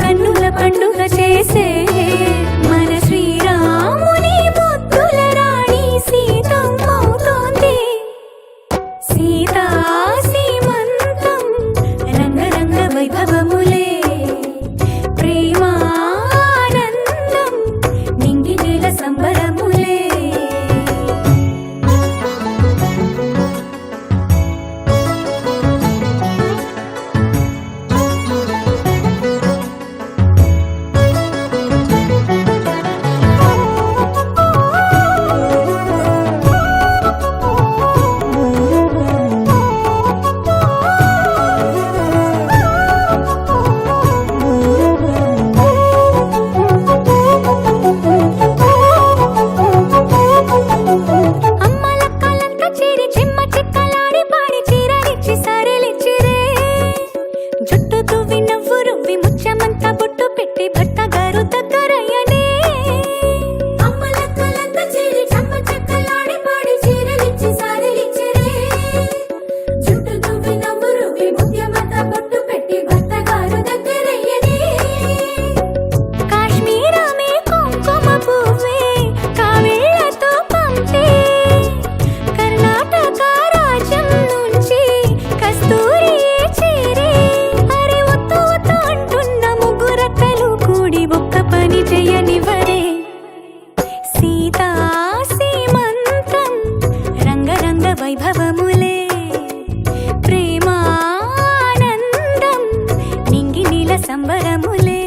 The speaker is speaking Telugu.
కన్నుల పండుగ చేసే మన శ్రీరాముని ముద్దుల రాణి సీతమ్మవుతోంది. సీతా సీమంతం రంగరంగ వైభవములే, ప్రేమానందం నింగి నేల సంబరములే. జుట్టు తువ్వి నవ్వు రువ్వి ముచ్చమంతా బొట్టు పెట్టి భర్త గారు దగ్గరయ్యనే. అమ్మలక్కలంతా చేరి చమ్మ చెక్కలాడి పాడి చీరలిచ్చి సారెలిచ్చిరే. జుట్టు తువ్వి నవ్వు రువ్వి ముచ్చమంతా బొట్టు పెట్టి భర్త గారు దగ్గరయ్యనే. కాశ్మీరమే కుంకుమ పువ్వే కావేళ్లతో పంపే, కర్ణాటక రాజ్యం నుంచి కస్తూరియే చేరే. ఒక్క పని చేయనివరే. సీతా సీమంతం రంగరంగ వైభవములే, ప్రేమానందం నింగి నీల సంబరములే.